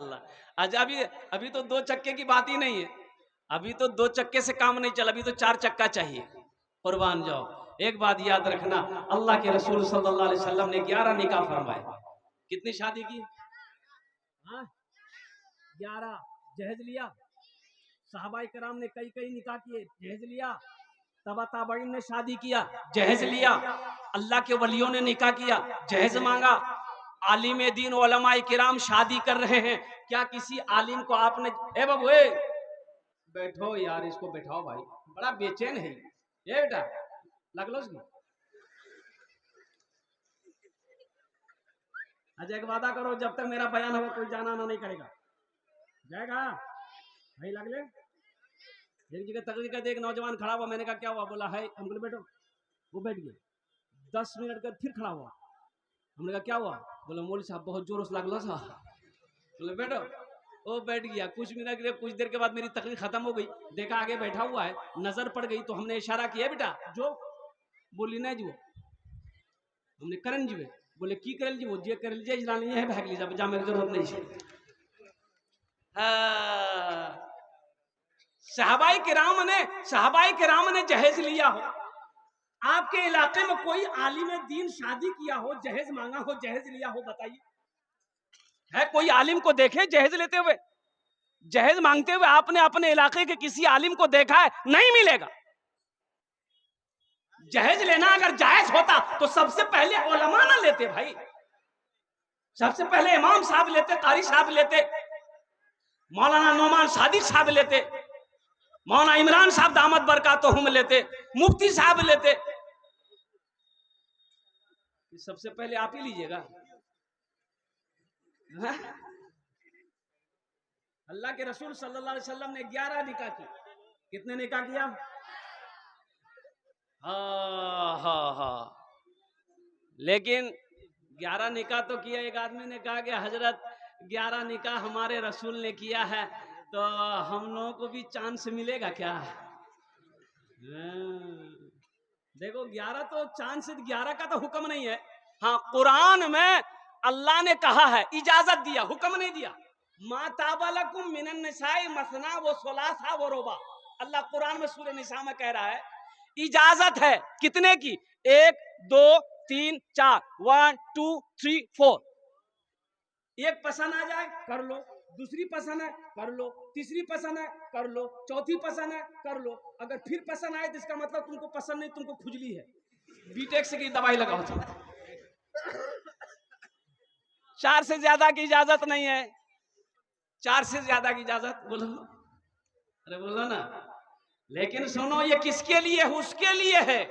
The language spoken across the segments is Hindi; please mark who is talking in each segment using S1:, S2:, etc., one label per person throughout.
S1: अल्लाह। अच्छा अभी अभी तो दो चक्के की बात ही नहीं है, अभी तो दो चक्के से काम नहीं चला, अभी तो चार चक्का चाहिए। कुर्बान जाओ। एक बात याद रखना, अल्लाह के रसूल सल्लल्लाहु अलैहि वसल्लम ने 11 निकाह फरमाए। कितनी शादी की? हाँ 11। जहेज लिया, सहाबाए कराम ने कई कई निकाह किए, जहेज लिया। तबा ताबईन ने शादी किया, जहेज लिया। अल्लाह के वलियों ने निकाह किया, जहेज मांगा। आलिम दीन उलमाए किराम शादी कर रहे हैं, क्या किसी आलिम को आपने ए बाबू ए बैठो यार, इसको बैठाओ भाई, बड़ा बेचैन है ये बेटा, लग लो इसको। अच्छा एक वादा करो, जब तक मेरा बयान होगा कोई जाना ना नहीं करेगा, जाएगा भाई? लग ले। एक जगह तकरीर का एक नौजवान खड़ा हुआ, मैंने कहा क्या हुआ? बोला है, हम बोले बैठो। वो बैठ गया। 10 मिनट बाद फिर खड़ा हुआ, हमने कहा क्या हुआ? बोला मौलवी साहब बहुत जोर से लागलो सा। बोले बैठो। वो बैठ गया। कुछ मिनट के लिए, कुछ देर के बाद मेरी तकरीर खत्म हो गई, देखा आगे बैठा हुआ है, नजर पड़ गई तो हमने इशारा किया बेटा जो। बोली नहीं जी, वो हमने करण जी बोले की करल जी, वो जे करल जी इजला नहीं है, भाग लीजिए, जा मेरी जरूरत नहीं है। सहाबाए किराम ने जहेज लिया हो, आपके इलाके में कोई आलिम दीन शादी किया हो, जहेज मांगा हो, जहेज लिया हो, बताइए है कोई आलिम को देखे जहेज लेते हुए, जहेज मांगते हुए आपने अपने इलाके के किसी आलिम को देखा है? नहीं मिलेगा। जहेज लेना अगर जायज होता तो सबसे पहले उलमा ना लेते भाई, सबसे पहले इमाम साहब लेते, कारी साहब लेते, मौलाना नौमान सादिक साहब लेते, मौलाना इमरान साहब दामद बरकातहुम लेते, मुफ्ती साहब लेते। सबसे पहले आप ही लीजिएगा। अल्लाह के रसूल सल्लल्लाहु अलैहि वसल्लम ने 11 निकाह की। कितने निकाह किया? हाँ। लेकिन 11 निकाह तो किया। एक आदमी ने कहा कि हजरत 11 निकाह हमारे रसूल ने किया है, तो हम लोगों को भी चांस मिलेगा क्या? देखो 11 तो चांस, 11 का तो हुक्म नहीं है। हाँ कुरान में अल्लाह ने कहा है, इजाजत दिया, हुक्म नहीं दिया। मा ताबलकुम मिनन निसाई मसना व सुलासा व रुबा, अल्लाह कुरान में सूरह निसा में कह रहा है इजाजत है। कितने की? 1 2 3 4, 1 2 3 4। एक पसंद आ जाए कर लो, दूसरी पसंद है कर लो, तीसरी पसंद है कर लो, चौथी पसंद है कर लो। अगर फिर पसंद आए तो इसका मतलब तुमको पसंद नहीं, तुमको खुजली है, बीटेक्स की दवाई लगाओ तुम। 4 से ज्यादा की इजाजत नहीं है, 4 से ज्यादा की इजाजत। बोलो अरे बोलो ना। लेकिन सुनो, ये किसके लिए है? उसके लिए है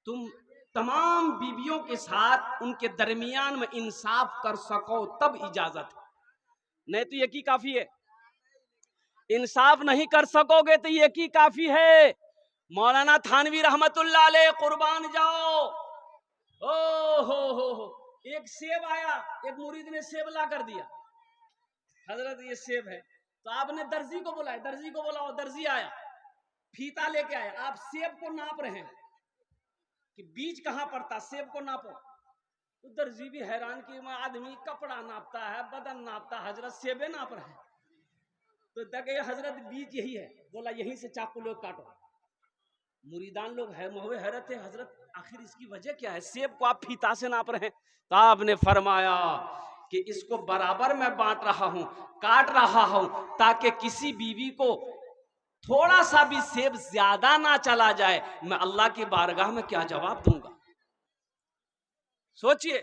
S1: तुम तमाम बीवियों के साथ उनके दरमियान में इंसाफ कर सको, तब इजाजत है, नहीं तो एक ही काफी है। इंसाफ नहीं कर सकोगे तो एक ही काफी है। मौलाना थानवी रहमतुल्लाह अलैह, कुर्बान जाओ। ओ हो, एक सेब आया, एक मुरीद ने सेब ला कर दिया, हजरत ये सेब है। तो आपने दर्जी को बुलाया, दर्जी को बुलाओ, दर्जी आया, फीता लेके आया, आप सेब को नाप रहे हैं कि बीज कहां पड़ता, सेब को नापो। तो दर्जी भी हैरान कि आदमी कपड़ा नापता है, बदन नापता, हजरत सेबे नाप रहे हैं। तो देखे हजरत बीज यही है, बोला यहीं से चाकू लोग काटो। मुरीदान लोग है मोहे हैरत है, हजरत आखिर इसकी वजह क्या है? सेब को आप फीता से नाप रहे हैं। तो आपने फरमाया कि इसको बराबर मैं बांट रहा हूं, काट रहा हूं, ताकि किसी बीवी को थोड़ा सा भी सेब ज्यादा ना चला जाए। मैं अल्लाह की बारगाह में क्या जवाब दूंगा? सोचिए,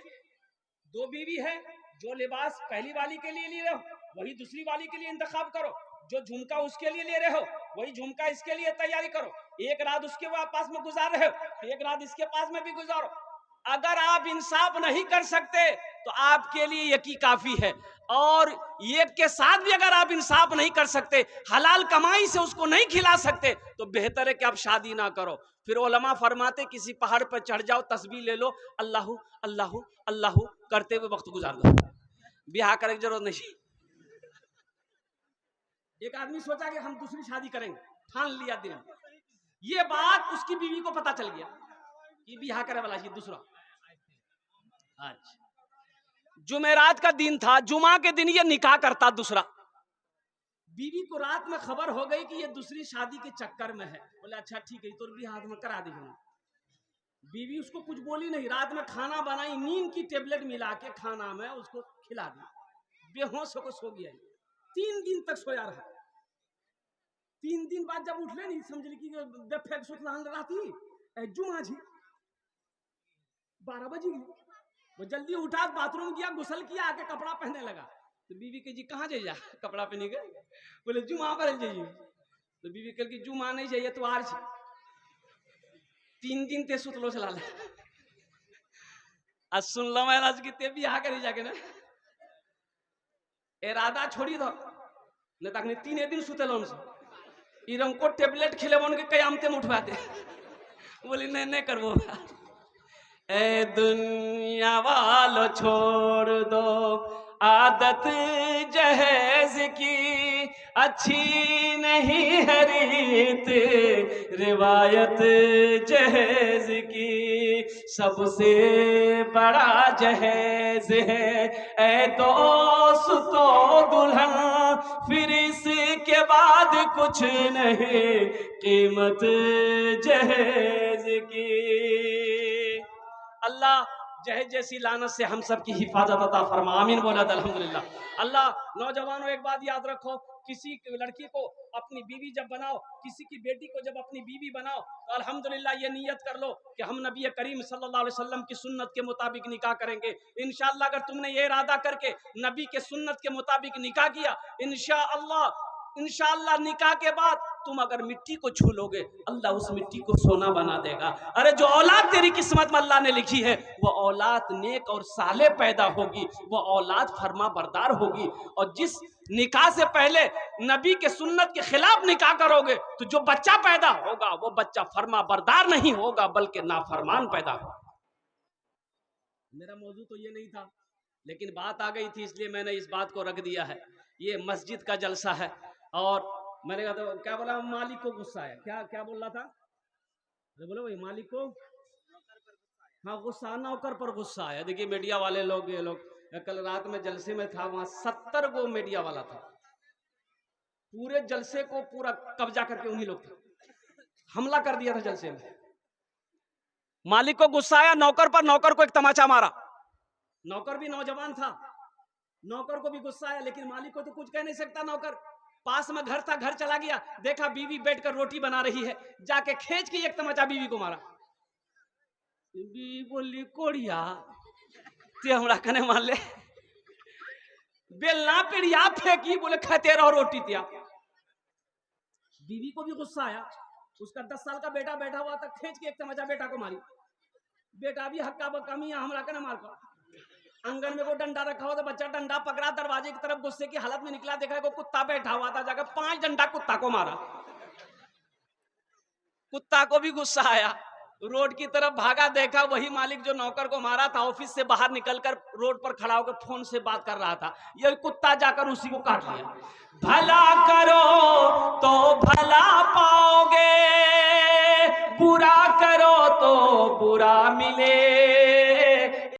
S1: 2 बीवी है, जो लिबास पहली वाली के लिए ले रहे हो वही दूसरी वाली के लिए इंतखाब करो, जो झुमका उसके लिए ले रहे हो वही झुमका इसके लिए तैयारी करो, एक रात उसके पास में गुजार रहे हो, एक रात इसके पास में भी गुजारो। अगर आप इंसाफ नहीं कर सकते तो आपके लिए यकी काफी है, और एक के साथ भी अगर आप इंसाफ नहीं कर सकते, हलाल कमाई से उसको नहीं खिला सकते, तो बेहतर है कि आप शादी ना करो। फिर उलमा फरमाते किसी पहाड़ पर चढ़ जाओ, तस्बीह ले लो, अल्लाहू अल्लाहू अल्लाहू करते हुए वक्त गुजार दो, ब्याह करने की जरूरत नहीं। एक आदमी सोचा कि हम दूसरी शादी करेंगे, ठान लिया दिल में, ये बात उसकी बीवी को पता चल गया कि ब्याह करे वाला दूसरा। अच्छा, जुमेरात का दिन था, जुमा के दिन ये निकाह करता दूसरा। बीवी को रात में खबर हो गई कि ये दूसरी शादी के चक्कर में है। बोले अच्छा ठीक है, तो भी हाथ में करा दी। बीवी उसको कुछ बोली नहीं, रात में खाना बनाई, नींद की टेबलेट मिला के खाना में उसको खिला दी, बेहोश होकर सो गया। 3 दिन तक सोया रहा। 3 दिन बाद जब उठले नहीं, समझ ली कि बेफेक सुतलान राती जुमा जी 12 बजे वो जल्दी उठा, बाथरूम गया, गुसल किया, आके कपड़ा पहनने लगा। तो बीवी के जी कहाँ जाइए कपड़ा पहने गए? बोले जुमा पर जाइए। तो बीवी कल की जुमा नहीं जाइए तो आज 3 दिन ते सुतलो चला ले। आज सुन लो महाराज की ते भी आ कर जाके ना इरादा छोड़ी दो न तक 3 दिन सुतलो उनसे इरम को टेबलेट खिले उनके कयामते में उठवाते। बोली नहीं नहीं करबो। ए दुनिया वालों छोड़ दो आदत जहेज की, अच्छी नहीं है रीत रिवायत जहेज की, सबसे बड़ा जहेज है ए दोस्तों दुल्हन, फिर इसके बाद कुछ नहीं कीमत जहेज की। अल्लाह जहेज जैसी लानत से हम सब की हिफाजत अता फरमा, आमीन बोला अल्हम्दुलिल्लाह। अल्लाह नौजवानों एक बात याद रखो, किसी लड़की को अपनी बीवी जब बनाओ, किसी की बेटी को जब अपनी बीवी बनाओ तो अल्हम्दुलिल्लाह ये नियत कर लो कि हम नबी करीम सल्लल्लाहु अलैहि वसल्लम की सुन्नत के मुताबिक निकाह करेंगे। इंशाअल्लाह अगर तुमने ये इरादा करके नबी के सुन्नत के मुताबिक निकाह किया, इंशाअल्लाह निकाह के बाद तुम अगर मिट्टी को छू लोगे, अल्लाह उस मिट्टी को सोना बना देगा। अरे जो औलाद तेरी किस्मत में अल्लाह ने लिखी है वो औलाद नेक और साले पैदा होगी, वो औलाद फरमा बरदार होगी। और जिस निकाह से पहले नबी के सुन्नत के खिलाफ निकाह करोगे तो जो बच्चा पैदा होगा वो बच्चा फरमा बरदार नहीं होगा बल्कि नाफरमान पैदा होगा। मेरा मौजू तो ये नहीं था, लेकिन बात आ गई थी इसलिए मैंने इस बात को रख दिया है। ये मस्जिद का जलसा है और मैंने कहा तो क्या बोला, मालिक को गुस्सा है। क्या बोल रहा था? अरे बोलो भाई, मालिक को हाँ गुस्सा, नौकर पर गुस्सा आया। देखिए मीडिया वाले लोग, ये लोग, कल रात में जलसे में था, वहां 70 गो मीडिया वाला था। पूरे जलसे को पूरा कब्जा करके उन्हीं लोग थे, हमला कर दिया था जलसे में। मालिक को गुस्सा आया नौकर पर, नौकर को एक तमाचा मारा। नौकर भी नौजवान था, नौकर को भी गुस्सा आया, लेकिन मालिक को तो कुछ कह नहीं सकता। नौकर पास में घर था, घर चला गया, देखा बीवी बैठकर रोटी बना रही है, जाके खींच के एक तमाचा बीवी को मारा। बीवी बोली कोड़िया ते हमरा कने मान ले, बेलना पेड़िया फेंकी, बोले खाते रहो रोटी तिया। बीवी को भी गुस्सा आया, उसका 10 साल का बेटा बैठा हुआ था, खींच के एक तमाचा बेटा को मारी। बेटा भी हक्का बक्कामी हमरा कने मार को। आंगन में वो डंडा रखा हुआ था, बच्चा डंडा पकड़ा, दरवाजे की तरफ गुस्से की हालत में निकला, देखा को कुत्ता बैठा हुआ था, जाकर 5 डंडा कुत्ता को मारा। कुत्ता को भी गुस्सा आया, रोड की तरफ भागा, देखा वही मालिक जो नौकर को मारा था ऑफिस से बाहर निकलकर रोड पर खड़ा होकर फोन से बात कर रहा था। ये कुत्ता जाकर उसी को काट लिया। भला करो तो भला पाओगे, बुरा करो तो बुरा मिले।